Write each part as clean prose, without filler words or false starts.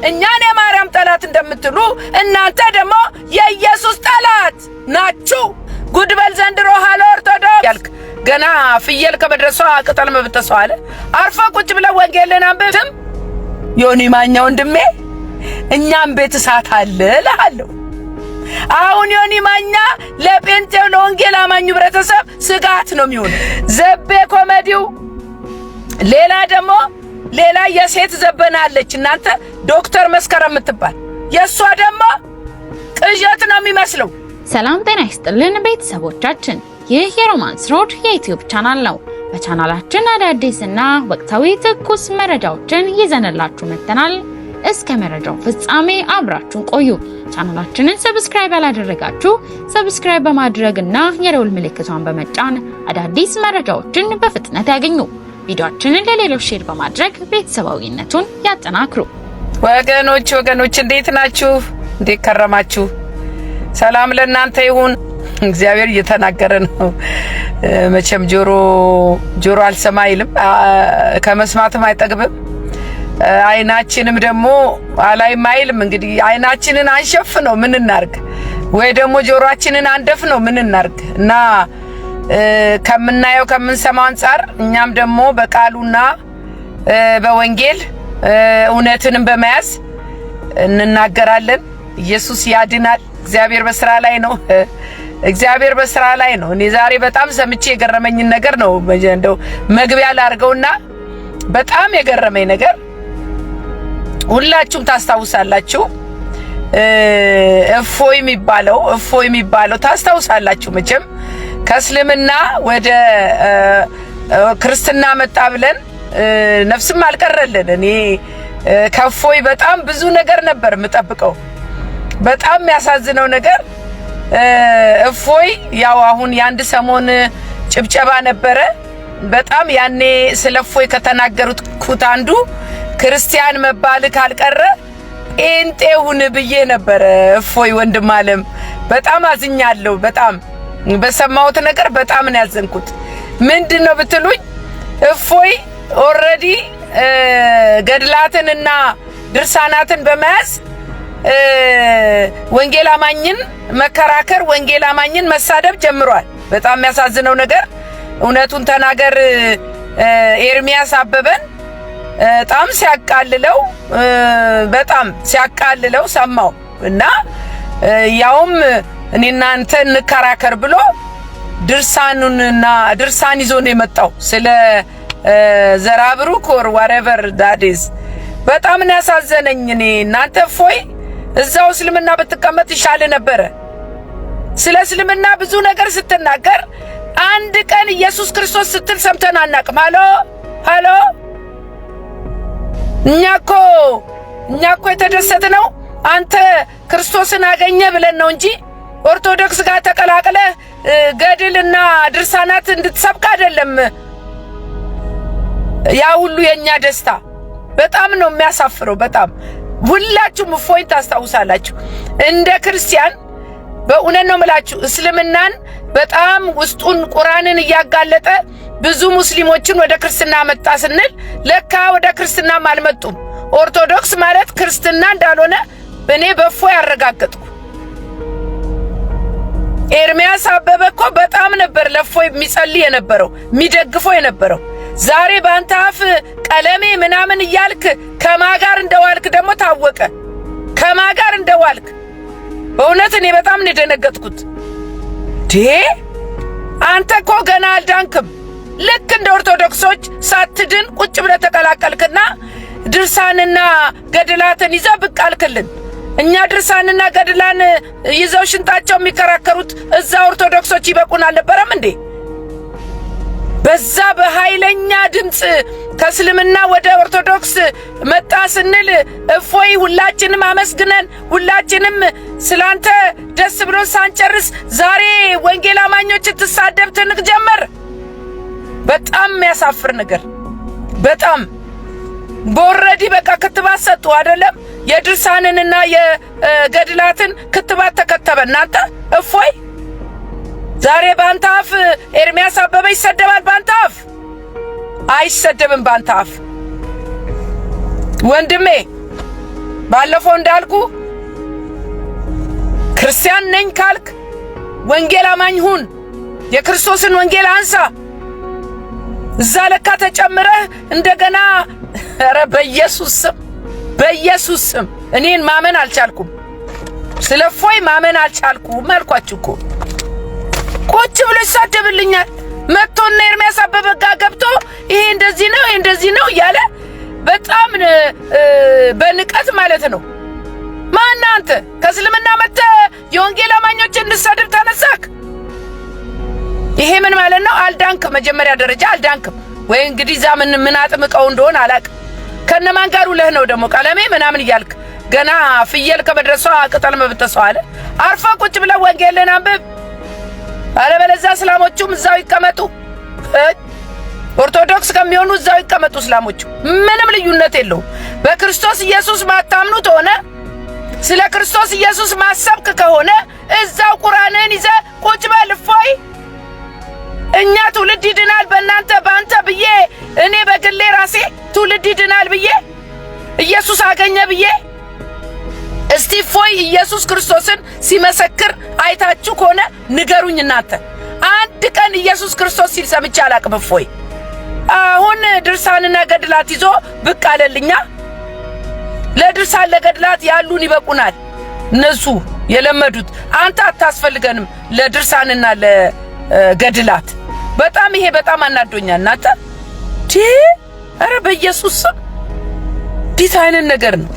እኛን የማርያም ጠላት እንደምትሉ እናንተ ደግሞ የኢየሱስ ጠላት ናችሁ። ጉድበል ዘንድሮ ሃሎ ኦርቶዶክስ ያልክ ገና ፍየል ከመድረሷ ቅጠል መብጠሷ አለ። አርፋ ቁጭ ብለ ወንጌልን አንብብም። ዮኒ ማኛ ወንድሜ እኛም ቤት እሳት አለ እልሃለሁ። አሁን ዮኒ ማኛ ለጴንጤው ለወንጌል አማኙ ህብረተሰብ ስጋት ነው የሚሆነው። ዘቤ ኮሜዲው ሌላ ደግሞ ሌላ የሴት ዘበናለች እናንተ ዶክተር መስከረም የምትባል የሷ ደግሞ ቅዠት ነው የሚመስለው። ሰላም ጤና ይስጥልን ቤተሰቦቻችን፣ ይህ የሮማንስ ሮድ የዩቲዩብ ቻናል ነው። በቻናላችን አዳዲስና ወቅታዊ ትኩስ መረጃዎችን ይዘንላችሁ መጥተናል። እስከ መረጃው ፍጻሜ አብራችሁን ቆዩ። ቻናላችንን ሰብስክራይብ ያላደረጋችሁ ሰብስክራይብ በማድረግና የደወል ምልክቷን በመጫን አዳዲስ መረጃዎችን በፍጥነት ያገኙ። ቪዲዮአችንን ለሌሎች ሼር በማድረግ ቤተሰባዊነቱን ያጠናክሩ። ወገኖች እንዴት ናችሁ? እንዴት ከረማችሁ? ሰላም ለእናንተ ይሁን። እግዚአብሔር እየተናገረ ነው። መቼም ጆሮ አልሰማ አይልም፣ ከመስማትም አይጠግብም። አይናችንም ደግሞ አላይም አይልም። እንግዲህ አይናችንን አንሸፍነው ምን እናርግ? ወይ ደግሞ ጆሮአችንን አንደፍነው ምን እናርግ? እና ከምናየው ከምንሰማው አንፃር እኛም ደግሞ በቃሉና በወንጌል እውነትንም በመያዝ እንናገራለን። ኢየሱስ ያድናል። እግዚአብሔር በስራ ላይ ነው። እግዚአብሔር በስራ ላይ ነው። እኔ ዛሬ በጣም ሰምቼ የገረመኝን ነገር ነው እንደው መግቢያ ላርገውና በጣም የገረመኝ ነገር ሁላችሁም ታስታውሳላችሁ። እፎይ የሚባለው ታስታውሳላችሁ መቼም ከእስልምና ወደ ክርስትና መጣ ብለን ነፍስም አልቀረልን። እኔ ከእፎይ በጣም ብዙ ነገር ነበር የምጠብቀው። በጣም የሚያሳዝነው ነገር እፎይ ያው አሁን የአንድ ሰሞን ጭብጨባ ነበረ። በጣም ያኔ ስለ እፎይ ከተናገሩት አንዱ ክርስቲያን መባል ካልቀረ ጴንጤ ሁን ብዬ ነበር። እፎይ ወንድም አለም በጣም አዝኛለሁ። በጣም በሰማሁት ነገር በጣም ነው ያዘንኩት። ምንድነው ብትሉኝ እፎይ ኦሬዲ ገድላትንና ድርሳናትን በመያዝ ወንጌል አማኝን መከራከር፣ ወንጌል አማኝን መሳደብ ጀምሯል። በጣም የሚያሳዝነው ነገር እውነቱን ተናገር ኤርሚያስ አበበን በጣም ሲያቃልለው ሰማው እና ያውም እኔና አንተ እንከራከር ብሎ ድርሳን ይዞ ነው የመጣው ስለ ዘራብሩክ or whatever that is። በጣም ነው ያሳዘነኝ። እኔ እናንተ እፎይ እዛው እስልምና ብትቀመጥ ይሻል ነበር። ስለ እስልምና ብዙ ነገር ስትናገር አንድ ቀን ኢየሱስ ክርስቶስ ስትል ሰምተን አናቅም። ሃሎ እኛኮ የተደሰትነው አንተ ክርስቶስን አገኘ ብለን ነው እንጂ ኦርቶዶክስ ጋር ተቀላቅለ ገድልና ድርሳናት እንድትሰብክ አይደለም። ያ ሁሉ የኛ ደስታ በጣም ነው የሚያሳፍረው። በጣም ሁላችሁም እፎይን ታስታውሳላችሁ። እንደ ክርስቲያን በእውነት ነው የምላችሁ እስልምናን በጣም ውስጡን ቁርአንን እያጋለጠ ብዙ ሙስሊሞችን ወደ ክርስትና መጣ ስንል ለካ ወደ ክርስትናም አልመጡም። ኦርቶዶክስ ማለት ክርስትና እንዳልሆነ እኔ በእፎይ ያረጋግጥኩ። ኤርሚያስ አበበ እኮ በጣም ነበር ለእፎይ የሚጸልይ የነበረው የሚደግፈው የነበረው። ዛሬ ባንተ አፍ ቀለሜ ምናምን እያልክ ከማጋር እንደዋልክ ደግሞ ታወቀ። ከማጋር እንደዋልክ በእውነት እኔ በጣም ነው የደነገጥኩት። አንተ እኮ ገና አልዳንክም። ልክ እንደ ኦርቶዶክሶች ሳትድን ቁጭ ብለህ ተቀላቀልክና ድርሳንና ገድላትን ይዘህ ብቅ አልክልን። እኛ ድርሳንና ገድላን ይዘው ሽንጣቸው የሚከራከሩት እዛ ኦርቶዶክሶች ይበቁን አልነበረም እንዴ? በዛ በኃይለኛ ድምጽ ከእስልምና ወደ ኦርቶዶክስ መጣ ስንል እፎይ ሁላችንም አመስግነን ሁላችንም ስላንተ ደስ ብሎ ሳንጨርስ ዛሬ ወንጌል አማኞች ትሳደብ ትንቅ ጀመር። በጣም የሚያሳፍር ነገር። በጣም በኦሬዲ በቃ ክትባት ሰጡ አይደለም? የድርሳንንና የገድላትን ክትባት ተከተበ። እናንተ እፎይ ዛሬ ባንተ አፍ ኤርሚያስ አበበ ይሰደባል። ባንተ አፍ አይሰደብም። ባንተ አፍ ወንድሜ ባለፈው እንዳልኩ ክርስቲያን ነኝ ካልክ ወንጌል አማኝ ሁን፣ የክርስቶስን ወንጌል አንሳ። እዛ ለካ ተጨምረህ እንደገና ኧረ በኢየሱስ ስም እኔን ማመን አልቻልኩም። ስለ እፎይ ማመን አልቻልኩም አልኳችሁ እኮ። ቁጭ ብሎ ይሳደብልኛል። መጥቶና ኤርሚያስ አበበ ጋር ገብቶ ይሄ እንደዚህ ነው እያለ በጣም በንቀት ማለት ነው። ማን አንተ ከእስልምና መጥተህ የወንጌል አማኞችን እንድትሰድብ ተነሳክ? ይሄ ምን ማለት ነው? አልዳንክም። መጀመሪያ ደረጃ አልዳንክም ወይ እንግዲህ ዛ ምን አጥምቀው እንደሆነ አላቅ። ከነማን ጋር ውለህ ነው ደግሞ ቀለሜ ምናምን እያልክ ገና ፍየል ከመድረሷ ቅጠል መብተሰው አለ። አርፈ ቁጭ ብለህ ወንጌልን አንብብ። አለበለዚያ እስላሞቹም እዛው ይቀመጡ፣ ኦርቶዶክስ ከሚሆኑ እዛው ይቀመጡ። እስላሞቹ ምንም ልዩነት የለውም። በክርስቶስ ኢየሱስ ማታምኑት ሆነ ስለ ክርስቶስ ኢየሱስ ማሰብክ ከሆነ እዛው ቁርአንን ይዘህ ቁጭ በል። እፎይ እኛ ትውልድ ይድናል በአንተ ብዬ እኔ በግሌ ራሴ ትውልድ ይድናል ብዬ ኢየሱስ አገኘ ብዬ እስቲ እፎይ ኢየሱስ ክርስቶስን ሲመሰክር አይታችሁ ከሆነ ንገሩኝ እናንተ። አንድ ቀን ኢየሱስ ክርስቶስ ሲል ሰምቼ አላቅም። እፎይ አሁን ድርሳንና ገድላት ይዞ ብቅ አለልኛ። ለድርሳን ለገድላት ያሉን ይበቁናል፣ እነሱ የለመዱት። አንተ አታስፈልገንም ለድርሳንና ለገድላት። በጣም ይሄ በጣም አናዶኛል እናንተ። ኧረ በኢየሱስ ስም ዲት አይነት ነገር ነው።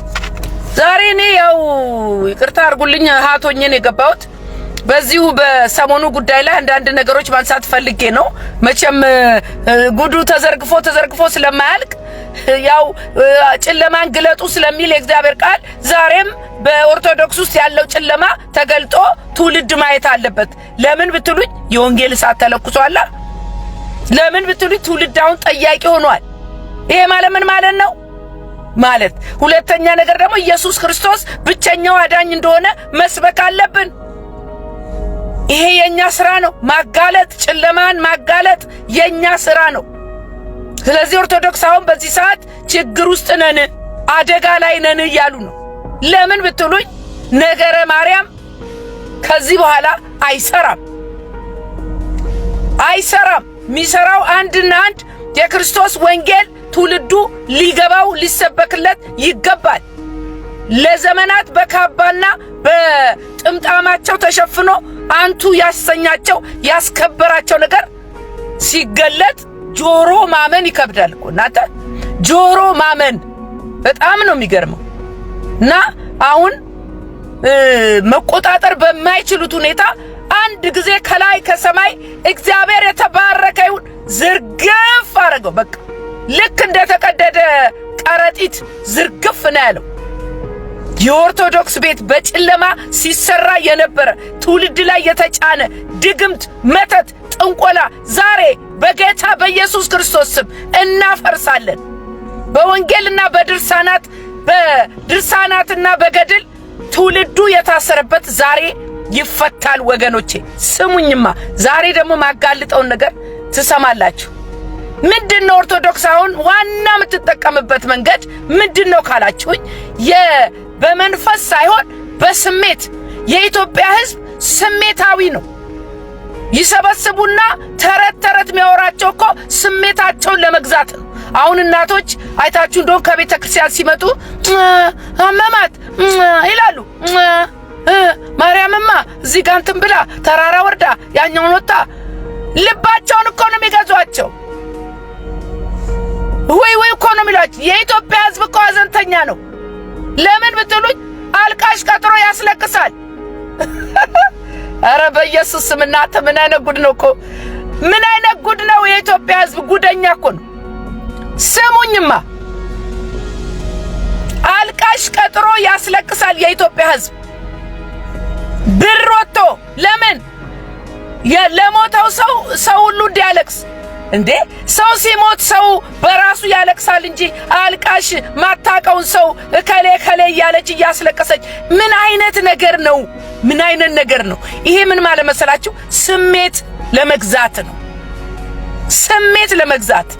ዛሬ እኔ ያው ይቅርታ አርጉልኝ ሃቶኝን የገባሁት በዚሁ በሰሞኑ ጉዳይ ላይ አንዳንድ ነገሮች ማንሳት ፈልጌ ነው። መቼም ጉዱ ተዘርግፎ ስለማያልቅ ያው ጨለማን ግለጡ ስለሚል የእግዚአብሔር ቃል ዛሬም በኦርቶዶክስ ውስጥ ያለው ጨለማ ተገልጦ ትውልድ ማየት አለበት። ለምን ብትሉኝ የወንጌል እሳት ተለኩሷል። ለምን ብትሉኝ ትውልድ አሁን ጠያቂ ሆኗል። ይሄ ማለት ምን ማለት ነው? ማለት ሁለተኛ ነገር ደግሞ ኢየሱስ ክርስቶስ ብቸኛው አዳኝ እንደሆነ መስበክ አለብን። ይሄ የኛ ስራ ነው። ማጋለጥ፣ ጨለማን ማጋለጥ የኛ ስራ ነው። ስለዚህ ኦርቶዶክስ አሁን በዚህ ሰዓት ችግር ውስጥ ነን፣ አደጋ ላይ ነን እያሉ ነው። ለምን ብትሉኝ ነገረ ማርያም ከዚህ በኋላ አይሰራም። የሚሰራው አንድና አንድ የክርስቶስ ወንጌል ትውልዱ ሊገባው ሊሰበክለት ይገባል። ለዘመናት በካባና በጥምጣማቸው ተሸፍኖ አንቱ ያሰኛቸው ያስከበራቸው ነገር ሲገለጥ ጆሮ ማመን ይከብዳል እኮ እናንተ። ጆሮ ማመን በጣም ነው የሚገርመው። እና አሁን መቆጣጠር በማይችሉት ሁኔታ አንድ ጊዜ ከላይ ከሰማይ እግዚአብሔር የተባረከ ይሁን ዝርግፍ አረገው። በቃ ልክ እንደተቀደደ ቀረጢት ዝርግፍ ነው ያለው። የኦርቶዶክስ ቤት በጨለማ ሲሰራ የነበረ ትውልድ ላይ የተጫነ ድግምት፣ መተት፣ ጥንቆላ ዛሬ በጌታ በኢየሱስ ክርስቶስ ስም እናፈርሳለን። በወንጌልና በድርሳናትና በገድል ትውልዱ የታሰረበት ዛሬ ይፈታል። ወገኖቼ ስሙኝማ፣ ዛሬ ደግሞ ማጋልጠውን ነገር ትሰማላችሁ። ምንድነው ኦርቶዶክስ አሁን ዋና የምትጠቀምበት መንገድ ምንድነው ካላችሁኝ፣ በመንፈስ ሳይሆን በስሜት። የኢትዮጵያ ሕዝብ ስሜታዊ ነው። ይሰበስቡና ተረት የሚያወራቸው እኮ ስሜታቸውን ለመግዛት ነው። አሁን እናቶች አይታችሁ እንደሆነ ከቤተ ክርስቲያን ሲመጡ አመማት ይላሉ። ማርያምማ እዚህ ጋር እንትን ብላ ተራራ ወርዳ ያኛውን ወጣ። ልባቸውን እኮ ነው የሚገዟቸው። ወይ እኮ ነው የሚሏቸው። የኢትዮጵያ ሕዝብ እኮ ሐዘንተኛ ነው። ለምን ብትሉኝ አልቃሽ ቀጥሮ ያስለቅሳል። ኧረ በኢየሱስ ስም እናንተ ምን አይነት ጉድ ነው እኮ! ምን አይነት ጉድ ነው! የኢትዮጵያ ሕዝብ ጉደኛ እኮ ነው። ስሙኝማ፣ አልቃሽ ቀጥሮ ያስለቅሳል የኢትዮጵያ ሕዝብ ብር ወጥቶ። ለምን ለሞተው ሰው ሁሉ እንዲያለቅስ እንዴ? ሰው ሲሞት ሰው በራሱ ያለቅሳል እንጂ አልቃሽ ማታቀውን ሰው ከሌ እያለች እያስለቀሰች ምን አይነት ነገር ነው? ምን አይነት ነገር ነው ይሄ? ምን ማለት መሰላችሁ? ስሜት ለመግዛት ነው። ስሜት ለመግዛት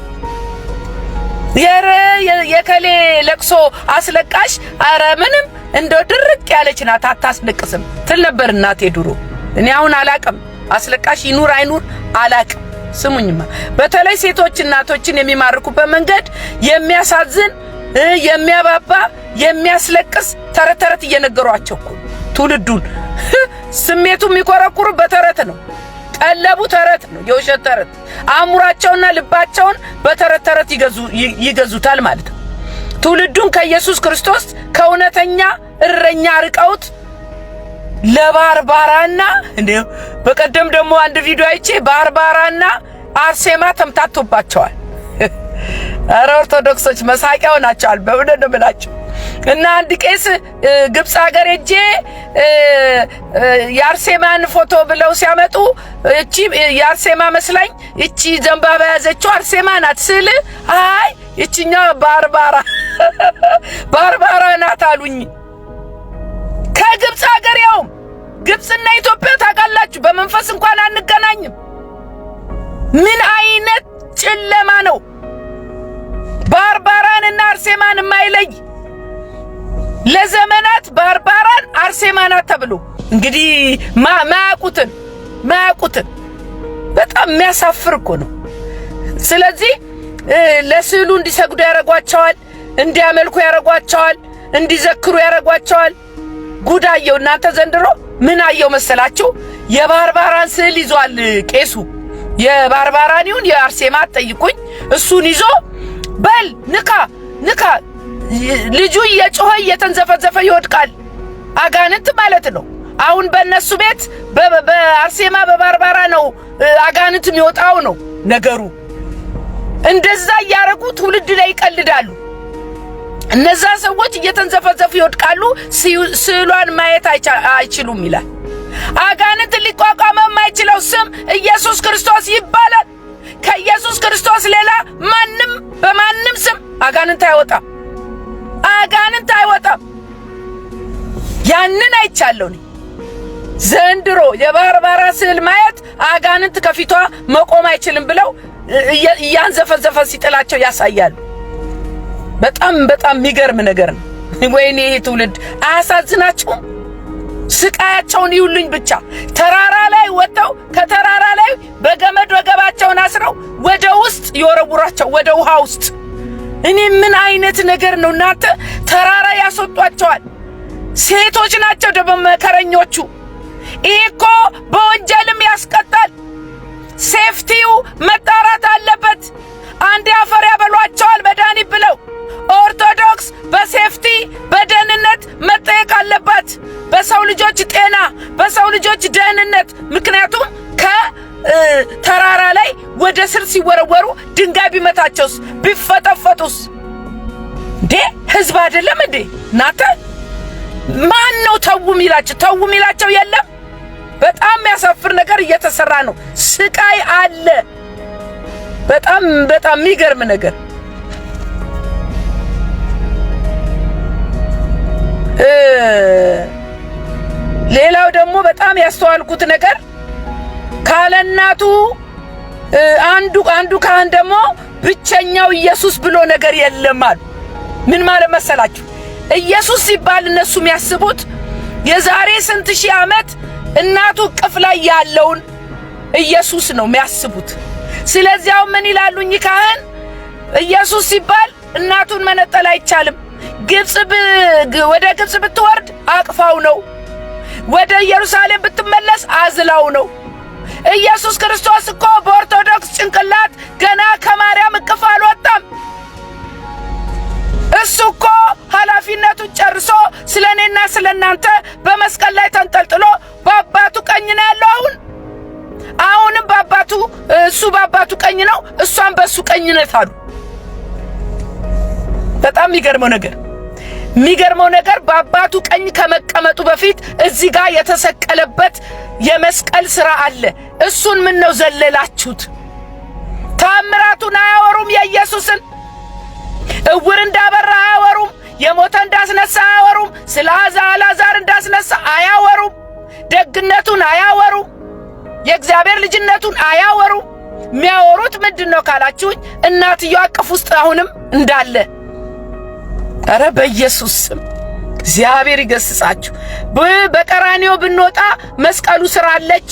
የከሌ ለቅሶ አስለቃሽ አረ ምንም እንደው ድርቅ ያለች ናት አታስለቅስም ትል ነበር እናቴ ድሮ። እኔ አሁን አላቅም አስለቃሽ ይኑር አይኑር አላቅም። ስሙኝማ በተለይ ሴቶች እናቶችን የሚማርኩበት መንገድ የሚያሳዝን የሚያባባ የሚያስለቅስ ተረት እየነገሯቸው ትውልዱን ስሜቱ የሚኮረኩሩ በተረት ነው። ቀለቡ ተረት ነው፣ የውሸት ተረት። አእምሯቸውና ልባቸውን በተረት ይገዙታል ማለት ነው። ትውልዱን ከኢየሱስ ክርስቶስ ከእውነተኛ እረኛ ርቀውት ለባርባራና እንደው በቀደም ደግሞ አንድ ቪዲዮ አይቼ ባርባራና አርሴማ ተምታቶባቸዋል። አረ ኦርቶዶክሶች መሳቂያው ናቸዋል በእውነት ነው የምላቸው። እና አንድ ቄስ ግብጽ ሀገር ሄጄ የአርሴማን ፎቶ ብለው ሲያመጡ እቺ የአርሴማ መስላኝ እቺ ዘንባባ ያዘችው አርሴማ ናት ስል አይ እቺኛው ባርባራ ናት አሉኝ። ከግብጽ ሀገር ያው ግብጽና ኢትዮጵያ ታውቃላችሁ በመንፈስ እንኳን አንገናኝም። ምን አይነት ጨለማ ነው! ባርባራንና አርሴማን የማይለይ ለዘመናት ባርባራን አርሴማናት ተብሎ እንግዲህ ማያውቁትን በጣም የሚያሳፍር እኮ ነው። ስለዚህ ለስዕሉ እንዲሰግዱ ያረጓቸዋል፣ እንዲያመልኩ ያረጓቸዋል፣ እንዲዘክሩ ያረጓቸዋል። ጉዳየው እናንተ ዘንድሮ ምን አየው መሰላችሁ? የባርባራን ስዕል ይዟል ቄሱ። የባርባራን ይሁን የአርሴማ ጠይቁኝ። እሱን ይዞ በል ንካ ልጁ እየጮኸ እየተንዘፈዘፈ ይወድቃል። አጋንንት ማለት ነው። አሁን በእነሱ ቤት በአርሴማ በባርባራ ነው አጋንንት የሚወጣው ነው ነገሩ። እንደዛ እያረጉ ትውልድ ላይ ይቀልዳሉ። እነዛ ሰዎች እየተንዘፈዘፉ ይወድቃሉ። ስዕሏን ማየት አይችሉም ይላል። አጋንንት ሊቋቋመው የማይችለው ስም ኢየሱስ ክርስቶስ ይባላል። ከኢየሱስ ክርስቶስ ሌላ ማንም በማንም ስም አጋንንት አይወጣም። ያንን አይቻለሁ ነው። ዘንድሮ የባርባራ ስዕል ማየት አጋንንት ከፊቷ መቆም አይችልም ብለው እያንዘፈዘፈ ሲጥላቸው ያሳያሉ። በጣም የሚገርም ነገር ነው። ወይኔ ይሄ ትውልድ አያሳዝናችሁም? ስቃያቸውን ይውልኝ ብቻ። ተራራ ላይ ወጣው ከተራራ ላይ በገመድ ወገባቸውን አስረው ወደ ውስጥ ይወረውራቸው ወደ ውሃ ውስጥ። እኔ ምን አይነት ነገር ነው እናንተ? ተራራ ያስወጧቸዋል። ሴቶች ናቸው ደግሞ መከረኞቹ። ይሄ እኮ በወንጀልም ያስቀጣል። ሴፍቲው መጣራት አለበት። አንዴ አፈር ያበሏቸዋል መድኃኒት ብለው። ኦርቶዶክስ በሴፍቲ በደህንነት መጠየቅ አለባት፣ በሰው ልጆች ጤና በሰው ልጆች ደህንነት። ምክንያቱም ከተራራ ላይ ወደ ስር ሲወረወሩ ድንጋይ ቢመታቸውስ ቢፈጠፈጡስ? እንዴ ህዝብ አይደለም እንዴ እናንተ? ማን ነው ተው ሚላቸው? የለም። በጣም የሚያሳፍር ነገር እየተሰራ ነው። ስቃይ አለ። በጣም የሚገርም ነገር። ሌላው ደግሞ በጣም ያስተዋልኩት ነገር ካለናቱ አንዱ ካህን ደግሞ ብቸኛው ኢየሱስ ብሎ ነገር የለም አሉ። ምን ማለት መሰላችሁ? ኢየሱስ ሲባል እነሱ የሚያስቡት የዛሬ ስንት ሺህ ዓመት እናቱ እቅፍ ላይ ያለውን ኢየሱስ ነው የሚያስቡት። ስለዚያው ምን ይላሉኝ ካህን? ኢየሱስ ሲባል እናቱን መነጠል አይቻልም። ወደ ግብጽ ብትወርድ አቅፋው ነው፣ ወደ ኢየሩሳሌም ብትመለስ አዝላው ነው። ኢየሱስ ክርስቶስ እኮ በኦርቶዶክስ ጭንቅላት ገና ከማርያም እቅፍ አልወጣም። እሱ እኮ ኃላፊነቱን ጨርሶ ስለኔና ስለናንተ በመስቀል ላይ ተንጠልጥሎ በአባቱ ቀኝ ነው ያለው። አሁንም እሱ በአባቱ ቀኝ ነው፣ እሷም በሱ ቀኝ ናት አሉ። በጣም የሚገርመው ነገር በአባቱ ቀኝ ከመቀመጡ በፊት እዚህ ጋር የተሰቀለበት የመስቀል ስራ አለ። እሱን ምን ነው ዘለላችሁት? ታምራቱን አያወሩም? የኢየሱስን እውር እንዳበራ አያወሩም? የሞተ እንዳስነሳ አያወሩም? ስለ አልዓዛር እንዳስነሳ አያወሩም? ደግነቱን አያወሩም? የእግዚአብሔር ልጅነቱን አያወሩም? የሚያወሩት ምንድነው ካላችሁኝ እናትየው አቅፍ ውስጥ አሁንም እንዳለ። ኧረ በኢየሱስ ስም እግዚአብሔር ይገስጻችሁ። በቀራንዮ ብንወጣ መስቀሉ ስር አለች፣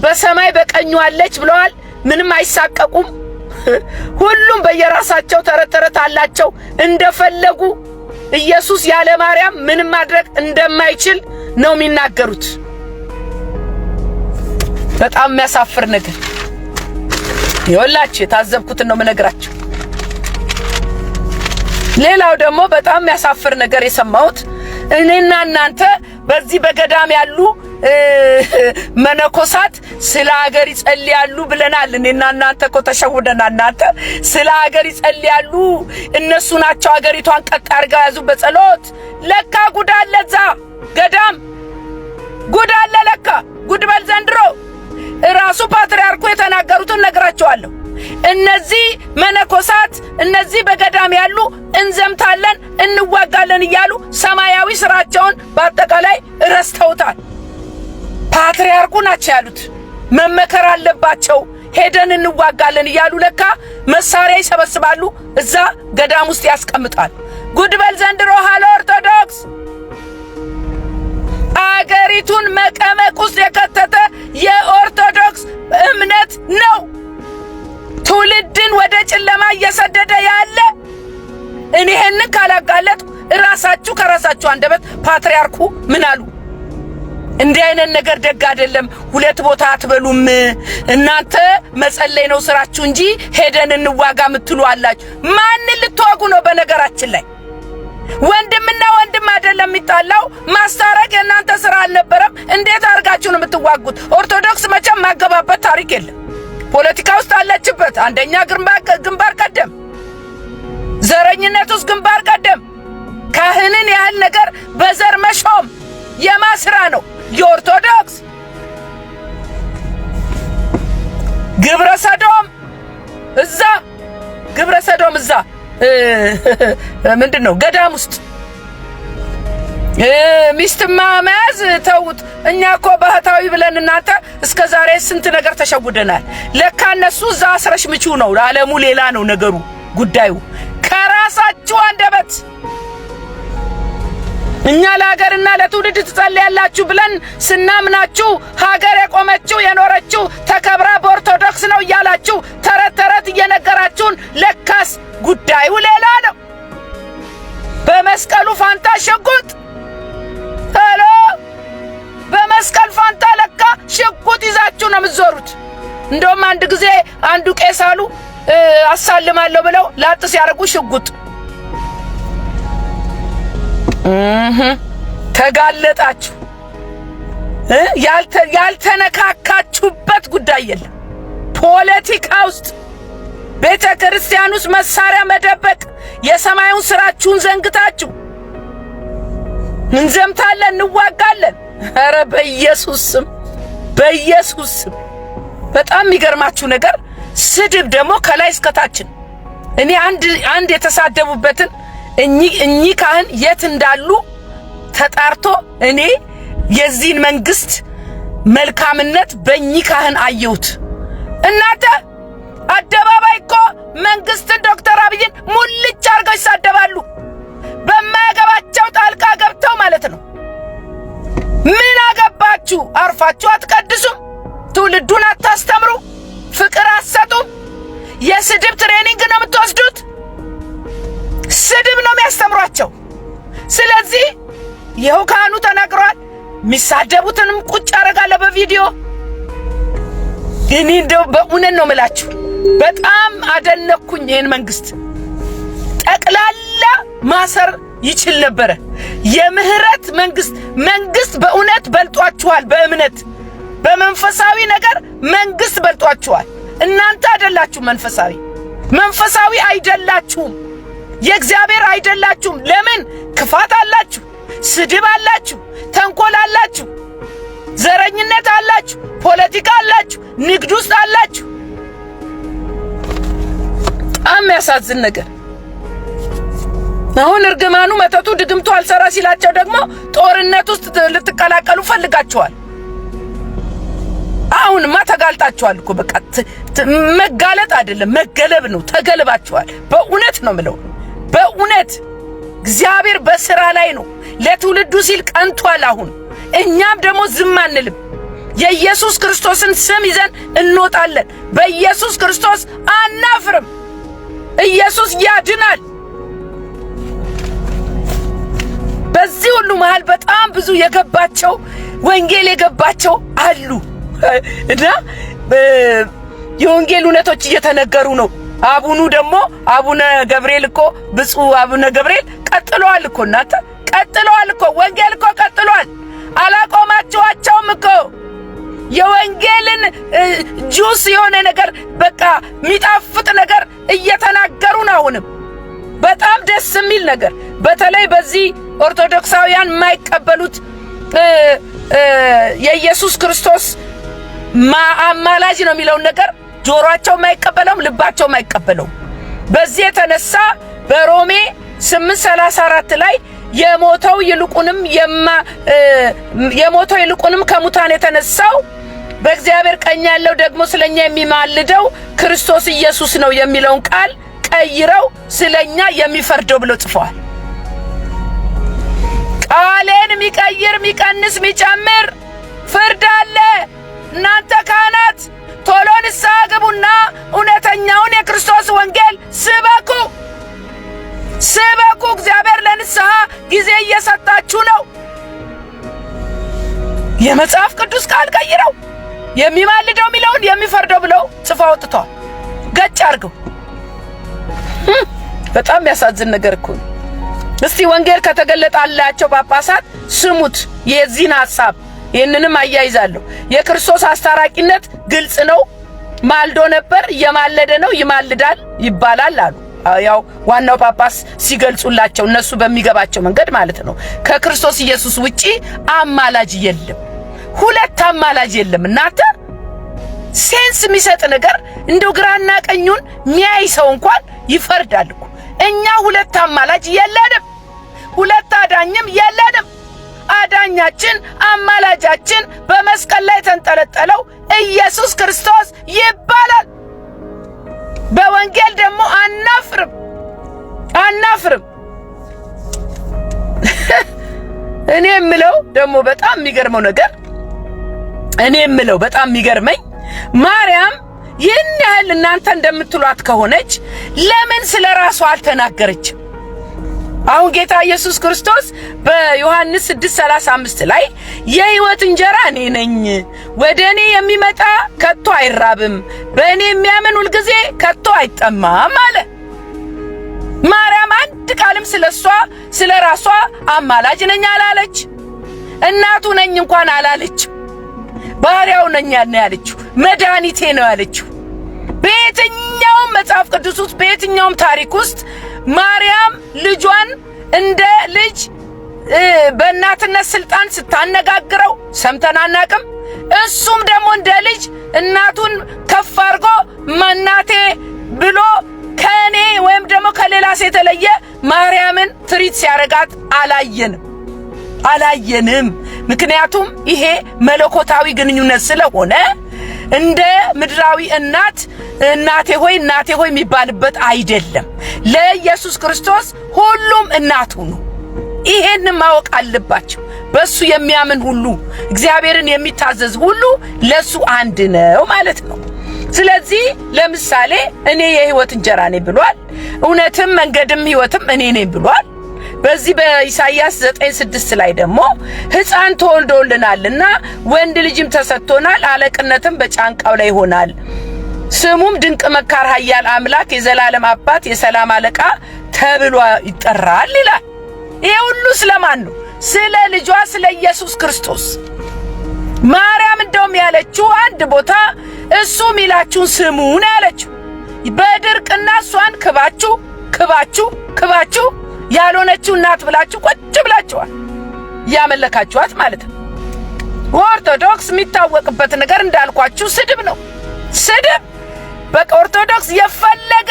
በሰማይ በቀኙ አለች ብለዋል። ምንም አይሳቀቁም። ሁሉም በየራሳቸው ተረት አላቸው እንደፈለጉ። ኢየሱስ ያለ ማርያም ምንም ማድረግ እንደማይችል ነው የሚናገሩት። በጣም የሚያሳፍር ነገር ይወላችሁ። የታዘብኩትን ነው የምነግራችሁ። ሌላው ደግሞ በጣም የሚያሳፍር ነገር የሰማሁት እኔና እናንተ በዚህ በገዳም ያሉ መነኮሳት ስለ ሀገር ይጸልያሉ ብለናል። እኔና እናንተ እኮ ተሸውደናል። እናንተ ስለ ሀገር ይጸልያሉ፣ እነሱ ናቸው ሀገሪቷን ቀጥ አድርገው ያዙ በጸሎት። ለካ ጉድ አለ እዛ ገዳም፣ ጉድ አለ ለካ። ጉድ በል ዘንድሮ። ራሱ ፓትርያርኩ የተናገሩትን ነግራቸዋለሁ። እነዚህ መነኮሳት እነዚህ በገዳም ያሉ እንዘምታለን እንዋጋለን እያሉ ሰማያዊ ስራቸውን በአጠቃላይ ረስተውታል። ፓትርያርኩ ናቸው ያሉት መመከር አለባቸው፣ ሄደን እንዋጋለን እያሉ ለካ መሳሪያ ይሰበስባሉ፣ እዛ ገዳም ውስጥ ያስቀምጣል። ጉድ በል ዘንድሮ ሃሎ ኦርቶዶክስ። አገሪቱን መቀመቅ ውስጥ የከተተ የኦርቶዶክስ እምነት ነው። ትውልድን ወደ ጨለማ እየሰደደ ያለ። እኔ ይሄንን ካላጋለጥኩ ራሳችሁ ከራሳችሁ አንደበት ፓትርያርኩ ምን አሉ? እንዲህ አይነት ነገር ደግ አይደለም፣ ሁለት ቦታ አትበሉም፣ እናንተ መጸለይ ነው ስራችሁ እንጂ ሄደን እንዋጋ ምትሉ አላችሁ። ማን ልትዋጉ ነው? በነገራችን ላይ ወንድምና ወንድም አይደለም የሚጣላው፣ ማስታረቅ የእናንተ ስራ አልነበረም። እንዴት አድርጋችሁ ነው የምትዋጉት? ኦርቶዶክስ መቼም ማገባበት ታሪክ የለም። ፖለቲካ ውስጥ አለችበት። አንደኛ ግንባር ቀደም፣ ዘረኝነት ውስጥ ግንባር ቀደም። ካህንን ያህል ነገር በዘር መሾም የማስራ ነው የኦርቶዶክስ። ግብረ ሰዶም እዛ ምንድነው ገዳም ውስጥ ሚስትማ መያዝ ተውት። እኛ እኮ ባህታዊ ብለን እናንተ እስከ ዛሬ ስንት ነገር ተሸውደናል። ለካ እነሱ እዛ አስረሽ ምቹ ነው፣ ዓለሙ ሌላ ነው ነገሩ ጉዳዩ። ከራሳችሁ አንደበት እኛ ለሀገርና ለትውልድ ትጸልያላችሁ ብለን ስናምናችሁ ሀገር የቆመችው የኖረችው ተከብራ በኦርቶዶክስ ነው እያላችሁ ተረት እየነገራችሁን ለካስ ጉዳዩ ሌላ ነው። በመስቀሉ ፋንታ ሽጉጥ ሄሎ፣ በመስቀል ፋንታ ለካ ሽጉጥ ይዛችሁ ነው የምትዞሩት። እንደውም አንድ ጊዜ አንዱ ቄስ አሉ አሳልማለሁ ብለው ላጥ ሲያደርጉ ሽጉጥ ተጋለጣችሁ። ያልተነካካችሁበት ጉዳይ የለም። ፖለቲካ ውስጥ ቤተ ክርስቲያን ውስጥ መሳሪያ መደበቅ፣ የሰማዩን ስራችሁን ዘንግታችሁ እንዘምታለን እንዋጋለን። ኧረ በኢየሱስ ስም በጣም የሚገርማችሁ ነገር ስድብ ደግሞ ከላይ እስከታችን። እኔ አንድ የተሳደቡበትን እኚህ ካህን የት እንዳሉ ተጣርቶ እኔ የዚህን መንግስት መልካምነት በእኚህ ካህን አየሁት። እናንተ አደባባይ እኮ መንግስትን ዶክተር አብይን ሙልጭ አርገው ይሳደባሉ፣ በማያገባቸው ጣልቃ ገብተው ማለት ነው። ምን አገባችሁ? አርፋችሁ አትቀድሱም? ትውልዱን አታስተምሩ? ፍቅር አትሰጡም? የስድብ ትሬኒንግ ነው የምትወስዱት? ስድብ ነው የሚያስተምሯቸው። ስለዚህ ይኸው ካህኑ ተናግሯል። የሚሳደቡትንም ቁጭ አደርጋለሁ በቪዲዮ። እኔ እንደው በእውነት ነው የምላችሁ በጣም አደነኩኝ። ይሄን መንግስት ጠቅላላ ማሰር ይችል ነበረ። የምህረት መንግስት በእውነት በልጧችኋል። በእምነት በመንፈሳዊ ነገር መንግስት በልጧችኋል። እናንተ አይደላችሁም መንፈሳዊ አይደላችሁም። የእግዚአብሔር አይደላችሁም። ለምን? ክፋት አላችሁ፣ ስድብ አላችሁ፣ ተንኮል አላችሁ፣ ዘረኝነት አላችሁ፣ ፖለቲካ አላችሁ፣ ንግድ ውስጥ አላችሁ። በጣም ያሳዝን ነገር። አሁን እርግማኑ መተቱ ድግምቱ አልሰራ ሲላቸው ደግሞ ጦርነት ውስጥ ልትቀላቀሉ ፈልጋችኋል። አሁንማ ተጋልጣችኋል እኮ በቃ መጋለጥ አይደለም መገለብ ነው። ተገልባችኋል። በእውነት ነው የምለው። በእውነት እግዚአብሔር በስራ ላይ ነው። ለትውልዱ ሲል ቀንቷል። አሁን እኛም ደግሞ ዝም አንልም። የኢየሱስ ክርስቶስን ስም ይዘን እንወጣለን። በኢየሱስ ክርስቶስ አናፍርም። ኢየሱስ ያድናል። በዚህ ሁሉ መሃል በጣም ብዙ የገባቸው ወንጌል የገባቸው አሉ እና የወንጌል እውነቶች እየተነገሩ ነው። አቡነ ገብርኤል እኮ ብፁዕ አቡነ ገብርኤል ቀጥለዋል እኮ እናንተ ቀጥለዋል እኮ ወንጌል እኮ ቀጥለዋል። አላቆማችኋቸውም እኮ የወንጌልን ጁስ የሆነ ነገር በቃ የሚጣፍጥ ነገር እየተናገሩ ነው። አሁንም በጣም ደስ የሚል ነገር በተለይ በዚህ ኦርቶዶክሳውያን የማይቀበሉት የኢየሱስ ክርስቶስ አማላጅ ነው የሚለውን ነገር ጆሮአቸው የማይቀበለው ልባቸው የማይቀበለው። በዚህ የተነሳ በሮሜ 8:34 ላይ የሞተው ይልቁንም ከሙታን የተነሳው በእግዚአብሔር ቀኝ ያለው ደግሞ ስለኛ የሚማልደው ክርስቶስ ኢየሱስ ነው የሚለውን ቃል ቀይረው ስለኛ የሚፈርደው ብሎ ጽፈዋል። ቃሌን የሚቀይር የሚቀንስ የሚጨምር ፍርድ አለ። እናንተ ካህናት ቶሎ ንስሐ ግቡና እውነተኛውን የክርስቶስ ወንጌል ስበኩ። እግዚአብሔር ለንስሐ ጊዜ እየሰጣችሁ ነው። የመጽሐፍ ቅዱስ ቃል ቀይረው የሚማልደው የሚለውን የሚፈርደው ብለው ጽፈው አውጥተዋል። ገጭ አድርገው። በጣም ያሳዝን ነገር እኮ ነው። እስቲ ወንጌል ከተገለጠላቸው ጳጳሳት ስሙት የዚህን ሐሳብ። ይህንንም አያይዛለሁ። የክርስቶስ አስታራቂነት ግልጽ ነው። ማልዶ ነበር፣ እየማለደ ነው፣ ይማልዳል ይባላል አሉ። ያው ዋናው ጳጳስ ሲገልጹላቸው እነሱ በሚገባቸው መንገድ ማለት ነው። ከክርስቶስ ኢየሱስ ውጪ አማላጅ የለም። ሁለት አማላጅ የለም። እናንተ ሴንስ የሚሰጥ ነገር እንደው ግራና ቀኙን ሚያይ ሰው እንኳን ይፈርዳል እኮ። እኛ ሁለት አማላጅ የለንም፣ ሁለት አዳኝም የለንም። አዳኛችን አማላጃችን በመስቀል ላይ ተንጠለጠለው ኢየሱስ ክርስቶስ ይባላል። በወንጌል ደግሞ አናፍርም። እኔ የምለው ደግሞ በጣም የሚገርመው ነገር በጣም የሚገርመኝ ማርያም ይህን ያህል እናንተ እንደምትሏት ከሆነች ለምን ስለራሷ አልተናገረችም? አሁን ጌታ ኢየሱስ ክርስቶስ በዮሐንስ 6:35 ላይ የሕይወት እንጀራ እኔ ነኝ፣ ወደ እኔ የሚመጣ ከቶ አይራብም፣ በእኔ የሚያምን ሁልጊዜ ከቶ አይጠማም አለ። ማርያም አንድ ቃልም ስለራሷ አማላጅ ነኝ አላለች። እናቱ ነኝ እንኳን አላለች። ባሪያው ነኝ ያለችው፣ መድኃኒቴ ነው ያለችው። በየትኛውም መጽሐፍ ቅዱስ ውስጥ በየትኛውም ታሪክ ውስጥ ማርያም ልጇን እንደ ልጅ በእናትነት ስልጣን ስታነጋግረው ሰምተን አናቅም። እሱም ደግሞ እንደ ልጅ እናቱን ከፍ አድርጎ እናቴ ብሎ ከኔ ወይም ደግሞ ከሌላ ሴት የተለየ ማርያምን ትሪት ሲያረጋት አላየንም። ምክንያቱም ይሄ መለኮታዊ ግንኙነት ስለሆነ እንደ ምድራዊ እናቴ ሆይ የሚባልበት አይደለም። ለኢየሱስ ክርስቶስ ሁሉም እናቱ ነው። ይሄን ማወቅ አለባቸው። በሱ የሚያምን ሁሉ እግዚአብሔርን የሚታዘዝ ሁሉ ለሱ አንድ ነው ማለት ነው። ስለዚህ ለምሳሌ እኔ የሕይወት እንጀራ ነኝ ብሏል። እውነትም መንገድም ሕይወትም እኔ ነኝ ብሏል። በዚህ በኢሳይያስ 9:6 ላይ ደግሞ ሕፃን ተወልዶልናልና ወንድ ልጅም ተሰጥቶናል፣ አለቅነትም በጫንቃው ላይ ይሆናል፣ ስሙም ድንቅ መካር፣ ኃያል አምላክ፣ የዘላለም አባት፣ የሰላም አለቃ ተብሎ ይጠራል ይላል። ይሄ ሁሉ ስለማን ነው? ስለ ልጇ ስለ ኢየሱስ ክርስቶስ። ማርያም እንደውም ያለችው አንድ ቦታ እሱ ሚላችሁን ስሙ ነው ያለችው። በድርቅና እሷን ክባችሁ ያልሆነችው እናት ብላችሁ ቁጭ ብላችኋል፣ ያመለካችኋት ማለት ነው። ኦርቶዶክስ የሚታወቅበት ነገር እንዳልኳችሁ ስድብ ነው። ስድብ በቃ ኦርቶዶክስ የፈለገ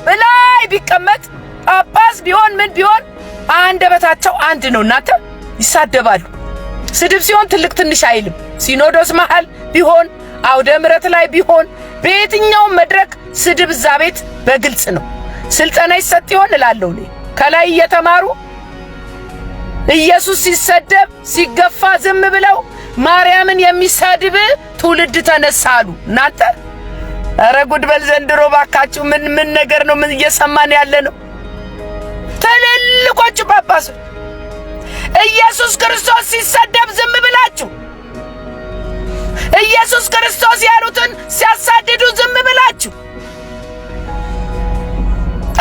በላይ ቢቀመጥ ጳጳስ ቢሆን ምን ቢሆን አንደበታቸው አንድ ነው። እናንተ ይሳደባሉ። ስድብ ሲሆን ትልቅ ትንሽ አይልም። ሲኖዶስ መሃል ቢሆን አውደ ምሕረት ላይ ቢሆን በየትኛው መድረክ ስድብ እዛ ቤት በግልጽ ነው። ስልጠና ይሰጥ ይሆን እላለሁ እኔ። ከላይ እየተማሩ ኢየሱስ ሲሰደብ ሲገፋ ዝም ብለው ማርያምን የሚሳድብ ትውልድ ተነሳሉ። እናንተ ኧረ ጉድ በል ዘንድሮ ባካችሁ። ምን ነገር ነው? ምን እየሰማን ያለ ነው? ትልልቆቹ ጳጳሶች ኢየሱስ ክርስቶስ ሲሰደብ ዝም ብላችሁ፣ ኢየሱስ ክርስቶስ ያሉትን ሲያሳድዱ ዝም ብላችሁ፣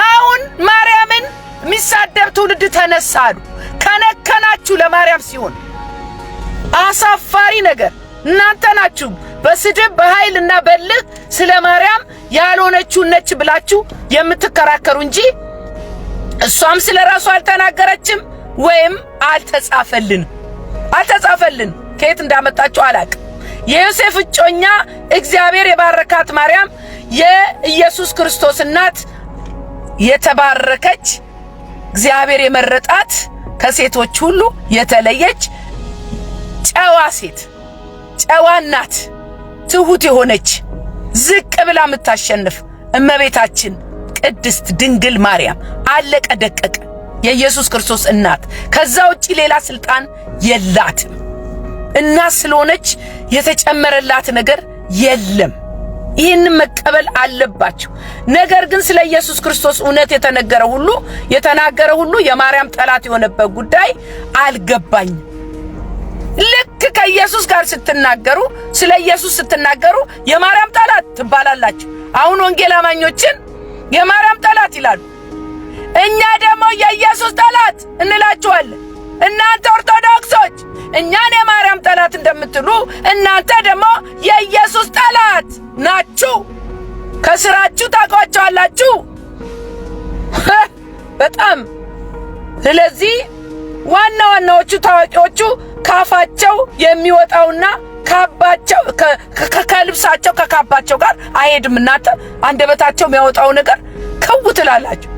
አሁን ማርያምን የሚሳደብ ትውልድ ተነሳሉ። ከነከናችሁ ለማርያም ሲሆን አሳፋሪ ነገር እናንተ ናችሁ። በስድብ በኃይልና በልህ ስለ ማርያም ያልሆነችው ነች ብላችሁ የምትከራከሩ እንጂ እሷም ስለ ራሷ አልተናገረችም ወይም አልተጻፈልን። ከየት እንዳመጣችሁ አላቅም። የዮሴፍ እጮኛ እግዚአብሔር የባረካት ማርያም የኢየሱስ ክርስቶስ እናት የተባረከች እግዚአብሔር የመረጣት ከሴቶች ሁሉ የተለየች ጨዋ ሴት፣ ጨዋ እናት፣ ትሁት የሆነች ዝቅ ብላ የምታሸንፍ እመቤታችን ቅድስት ድንግል ማርያም አለቀ ደቀቀ የኢየሱስ ክርስቶስ እናት። ከዛ ውጪ ሌላ ስልጣን የላትም። እናት ስለሆነች የተጨመረላት ነገር የለም። ይህን መቀበል አለባችሁ። ነገር ግን ስለ ኢየሱስ ክርስቶስ እውነት የተናገረ ሁሉ የማርያም ጠላት የሆነበት ጉዳይ አልገባኝም። ልክ ከኢየሱስ ጋር ስትናገሩ፣ ስለ ኢየሱስ ስትናገሩ የማርያም ጠላት ትባላላችሁ። አሁን ወንጌል አማኞችን የማርያም ጠላት ይላሉ። እኛ ደግሞ የኢየሱስ ጠላት እንላችኋለን። እናንተ ኦርቶዶክሶች እኛን የማርያም ጠላት እንደምትሉ እናንተ ደግሞ የኢየሱስ ጠላት ናችሁ። ከስራችሁ ታውቋቸዋላችሁ በጣም። ስለዚህ ዋናዎቹ ታዋቂዎቹ ካፋቸው የሚወጣውና ካባቸው ከልብሳቸው ከካባቸው ጋር አይሄድም። እናንተ አንደበታቸው የሚያወጣው ነገር ከው ትላላችሁ።